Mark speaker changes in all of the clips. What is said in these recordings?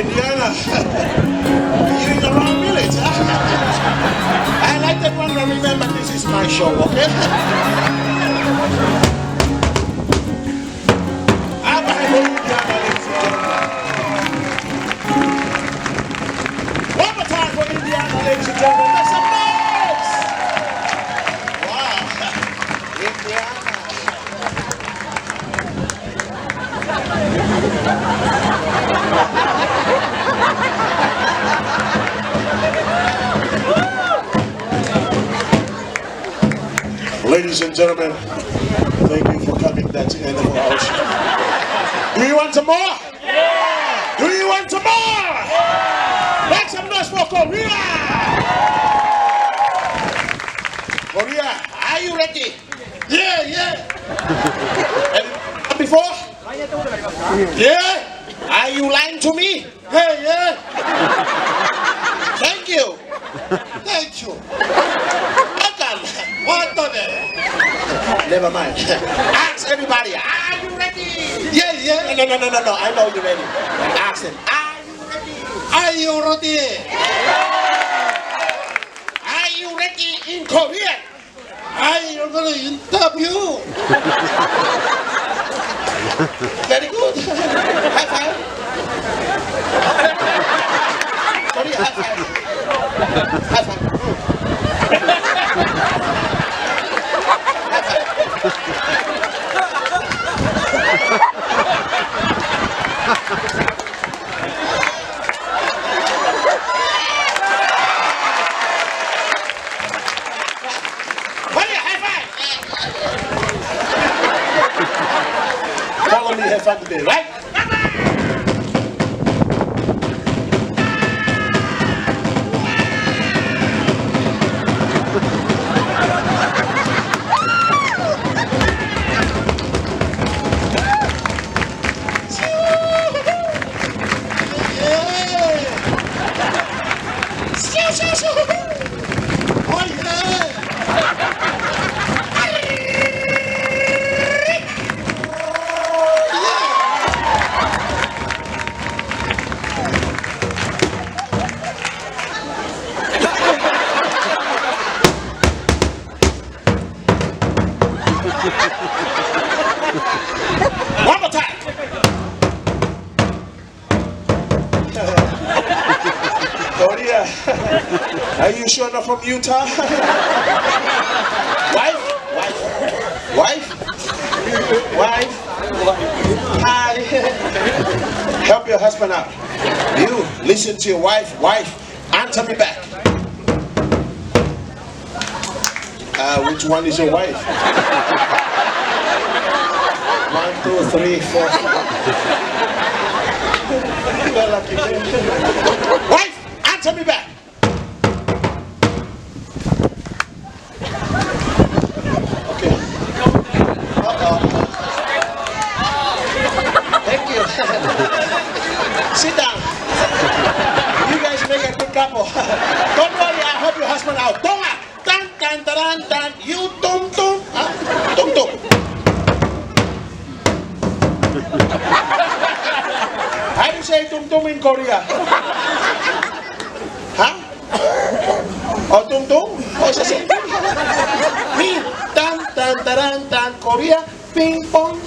Speaker 1: Indiana. You're in the wrong village. I like that one, but remember this is my show, okay? I'm a Indiana, ladies and gentlemen. One more time for Indiana, ladies and gentlemen. Make some noise! Wow. Indiana. Ladies and gentlemen, thank you for coming. That's the end of our show. Do you want some more? Yeah. Do you want some more? Yeah. Make some noise for Korea! Korea, are you ready? Yeah, yeah. And before? Yeah. Are you lying to me? Yeah, yeah. Thank you. Thank you. Welcome. What the? Never mind. Ask everybody, are you ready? Yeah, yeah. No. I know you're ready. Ask them, are you ready? Are you ready? Are you ready in Korean? Are you going to interview? Very good. High five. Korea, high five. High five. Follow me, have fun today, right? One more time. Korea, are you sure not from Utah? Wife? Hi. Help your husband out. You listen to your wife, answer me back. Which one is your wife? 1, 2, 3, 4. Wife, answer me back. Okay. Thank you. Sit down. You guys make a good couple. Don't worry, I help your husband out. Don't laugh. Tan. You tum. Tum. How do you say tum in Korea? Huh? Oh, tum? Oh, it's the same thing. Me, tan, Korea, ping pong.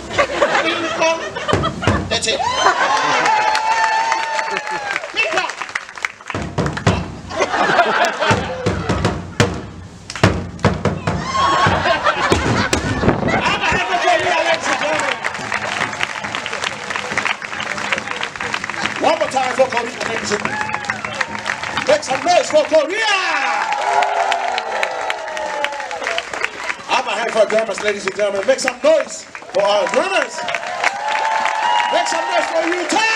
Speaker 1: That's it. Ping pong. One more time for Korea, ladies and gentlemen. Make some noise for Korea! I'm a hand for drummers, ladies and gentlemen. Make some noise for our drummers. Make some noise for Utah!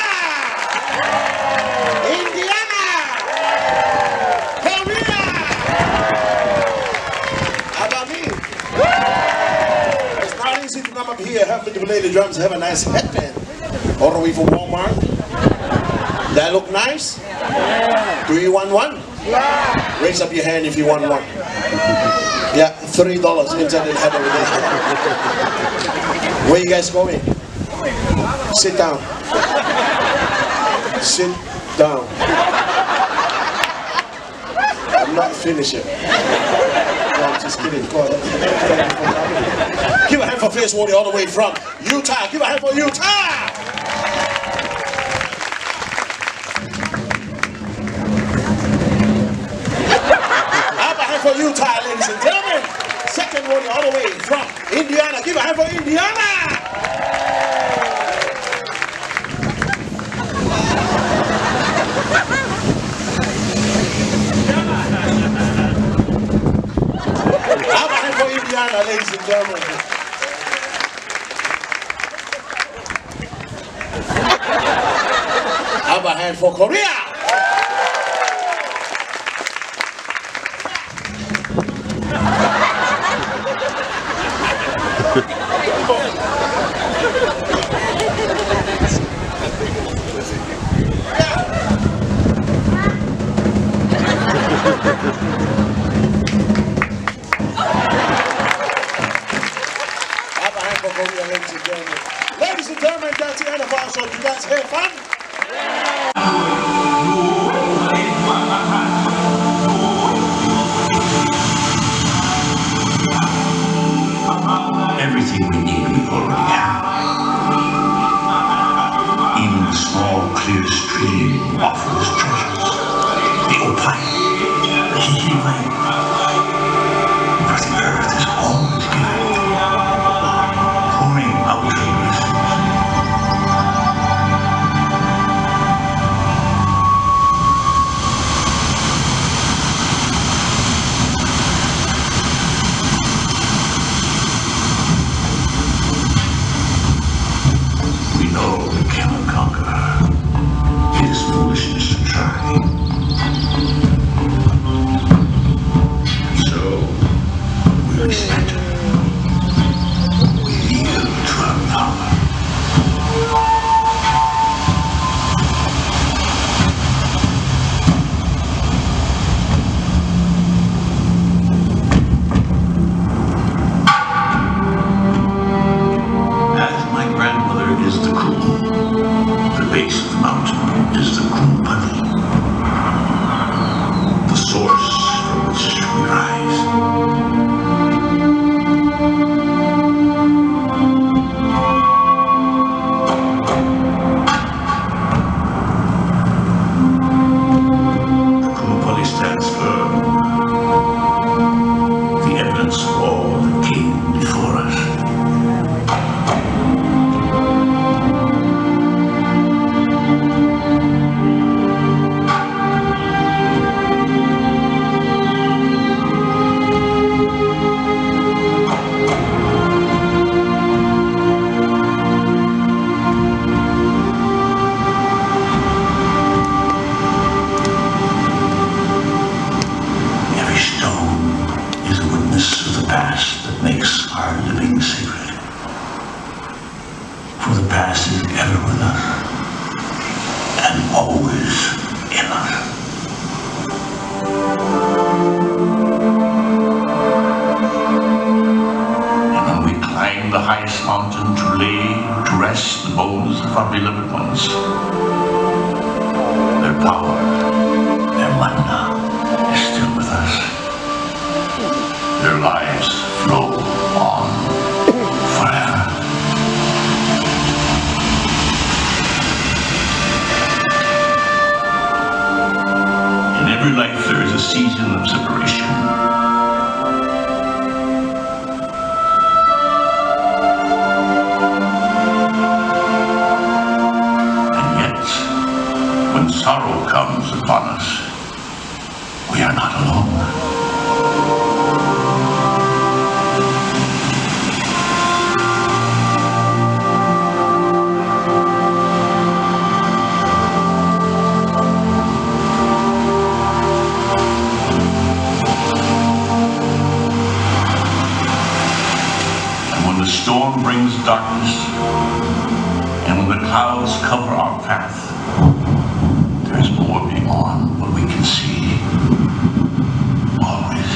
Speaker 1: Indiana! Korea! How about me? It's not easy to come up here, help me to play the drums, have a nice headband. All the way from Walmart. That look nice? Yeah. Do you want one? Yeah. Raise up your hand if you want one. Yeah, $3 inside the head over there. Where are you guys going? Sit down. Sit down. I'm not finished yet. No, I'm just kidding. Go on. Give a hand for Face Warrior all the way from Utah. Give a hand for Utah. Have a hand for Utah, ladies and gentlemen. Second warrior all the way from Indiana. Give a hand for Indiana. Have a hand for Indiana, ladies and gentlemen. Have a hand for Korea. Ladies and gentlemen, that's the end of our show. Did you guys have fun?
Speaker 2: Everything we need we already have. Even the small clear stream offers treasures. The opine, the healing lake. For the earth is always giving, pouring out her blessings. We know we cannot conquer her. It is foolishness to try. So, we respect her. We yield to her power. As my grandmother is the Krum, the base of the mountain is the Krumpani, the source from which we rise. The Krumpani stands firm, the evidence of all that came before us. Every stone is a witness of the past that makes our living sacred. For the past is ever with us and always in us. And when we climb the highest mountain to lay to rest the bones of our beloved ones, their power, their mana is still with us. Their lives flow on forever. In every life there is a season of separation. And yet, when sorrow comes upon us, we are not alone. And when the storm brings darkness, and when the clouds cover our path, there is more beyond what we can see. Always.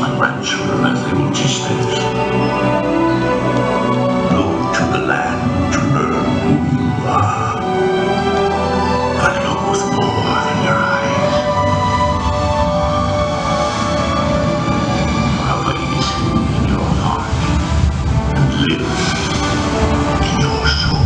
Speaker 2: my grandchildren as they will teach theirs. Look to the land to learn who you are. But look with more than your eyes. Hawaii is in your heart and lives in your soul.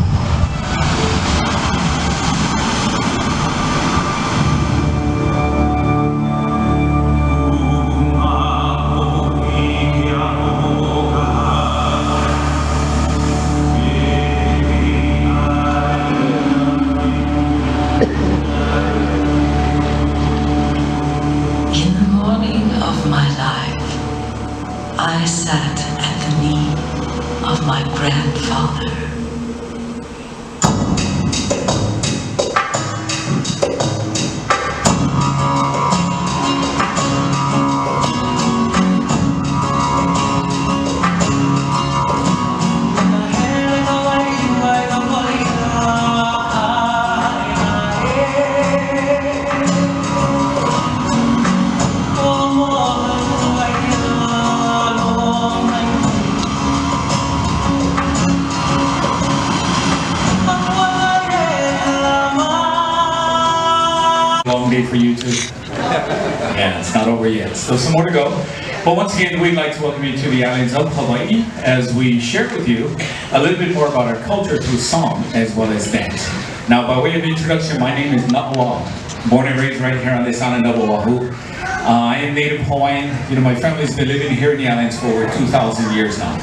Speaker 3: In the morning of my life, I sat at the knee of my grandfather.
Speaker 4: Long day for you too. Yeah, it's not over yet. Still some more to go. But once again, we'd like to welcome you to the islands of Hawaii as we share with you a little bit more about our culture through song as well as dance. Now, by way of introduction, my name is Na'ua, born and raised right here on this island of Oahu. I am native Hawaiian. You know, my family's been living here in the islands for over 2,000 years now.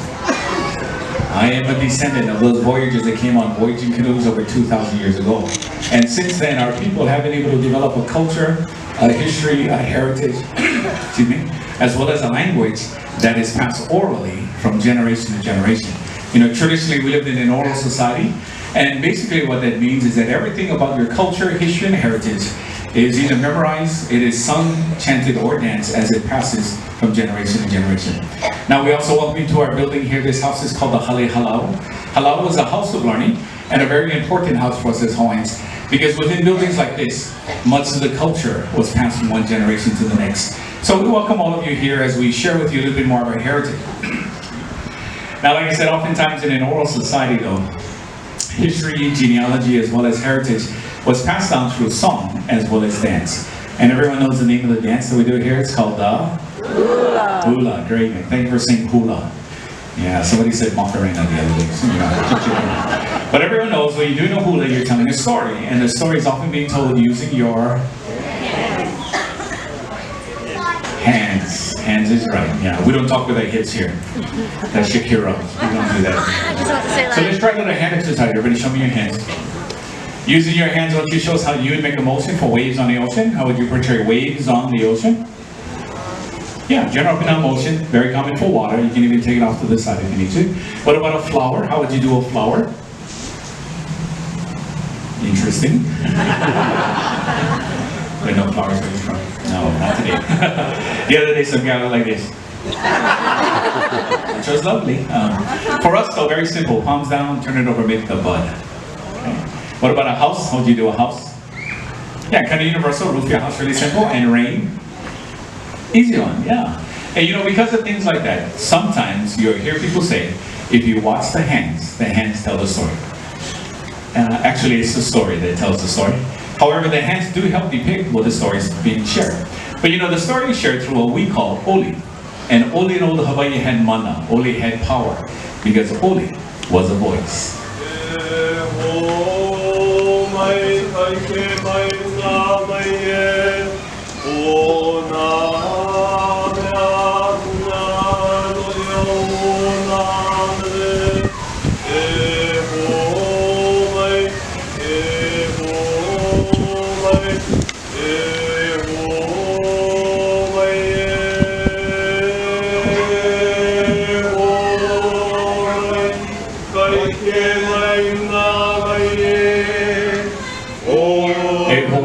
Speaker 4: I am a descendant of those voyagers that came on voyaging canoes over 2,000 years ago. And since then, our people have been able to develop a culture, a history, a heritage, excuse me, as well as a language that is passed orally from generation to generation. You know, traditionally we lived in an oral society, and basically what that means is that everything about your culture, history, and heritage is either memorized, it is sung, chanted, or danced as it passes from generation to generation. Now we also welcome you to our building here. This house is called the Hale Halau. Halau is a house of learning and a very important house for us as Hawaiians, because within buildings like this, much of the culture was passed from one generation to the next. So we welcome all of you here as we share with you a little bit more of our heritage. Now, like I said, oftentimes in an oral society though, history, genealogy, as well as heritage was passed down through song as well as dance. And everyone knows the name of the dance that we do here. It's called the hula. Hula, great. Thank you for saying hula. Yeah, somebody said Macarena the other day. So, you know, but everyone knows when you do know hula, you're telling a story. And the story is often being told using your hands. Hands is right. Yeah, we don't talk with our hips here. That's Shakira. We don't do that. So let's try a little hand exercise. Everybody show me your hands. Using your hands, why don't you show us how you would make a motion for waves on the ocean? How would you portray waves on the ocean? Yeah, general up and down motion, very common for water. You can even take it off to the side if you need to. What about a flower? How would you do a flower? Interesting. There are no flowers where you're from. No, not today. The other day, some guy looked like this. Which was lovely. For us, though, very simple. Palms down, turn it over, make the bud. Okay. What about a house? How would you do a house? Yeah, kind of universal. Roof your house, really simple. And rain. Easy one, yeah. And you know, because of things like that, sometimes you'll hear people say, if you watch the hands tell the story. Actually, it's the story that tells the story. However, the hands do help depict what the story is being shared. But you know, the story is shared through what we call oli. And oli in old Hawaii had mana. Oli had power. Because oli was a voice.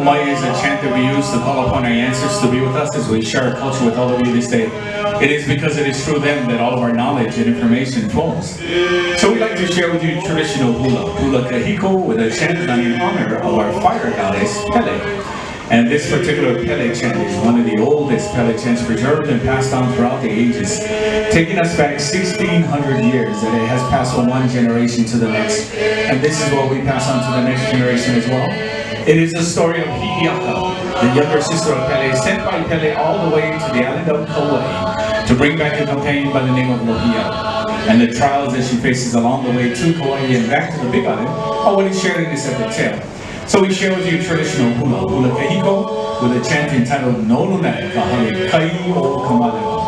Speaker 4: Is a chant that we use to call upon our ancestors to be with us as we share our culture with all of you this day. It is because it is through them that all of our knowledge and information flows. So we'd like to share with you traditional hula, hula kahiko, with a chant done in honor of our fire goddess, Pele. And this particular Pele chant is one of the oldest Pele chants preserved and passed on throughout the ages, taking us back 1,600 years, that it has passed from one generation to the next. And this is what we pass on to the next generation as well. It is the story of Hi'iaka, the younger sister of Pele, sent by Pele all the way to the island of Kauai to bring back a companion by the name of Lohia. And the trials that she faces along the way to Kauai and back to the Big Island are what is shared in this epic tale. So we share with you traditional hula, hula kahiko, with a chant entitled No Lunai Kahale Kai o Kamalewa.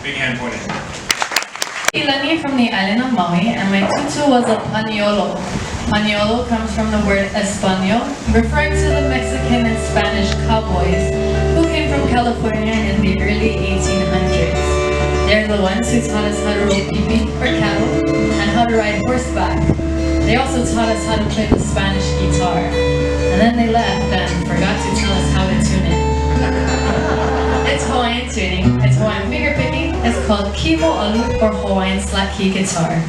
Speaker 4: Big hand for it.
Speaker 5: Ilani from the island of Maui, and my tutu was a pañuelo. Pañuelo comes from the word Espanol, referring to the Mexican and Spanish cowboys who came from California in the early 1800s. They're the ones who taught us how to rope pipi or cattle and how to ride horseback. They also taught us how to play the Spanish guitar. And then they left and forgot to tell us how to tune it. It's Hawaiian tuning, it's Hawaiian finger picking, it's called Kivo Alu or Hawaiian slack key guitar.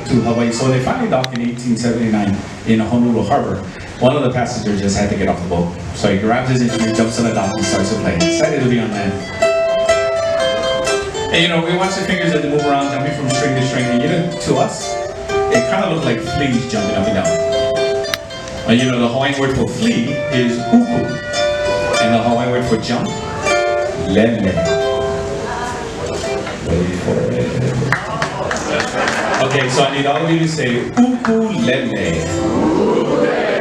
Speaker 4: To Hawaii. So they finally docked in 1879 in Honolulu Harbor. One of the passengers just had to get off the boat. So he grabs his instrument, jumps on the dock and starts to play. Excited to be on land. And you know, we watch the fingers as they move around, jumping from string to string. And you know, to us, it kind of looked like fleas jumping up and down. And you know, the Hawaiian word for flea is uku. And the Hawaiian word for jump, lele. Wait for it. Okay, so I need all of you to say ukulele.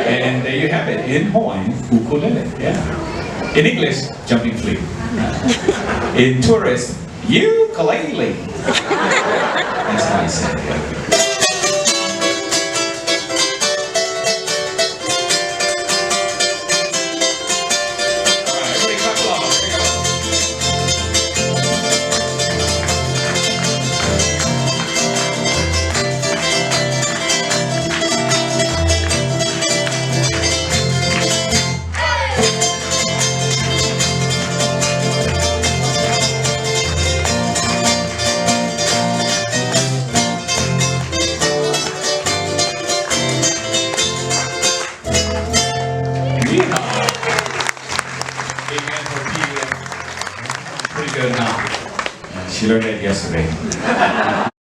Speaker 4: And there you have it, in Hawaiian, ukulele, yeah. In English, jumping flea. In tourist, ukulele. That's how I say it. Pretty good now. She learned that yesterday.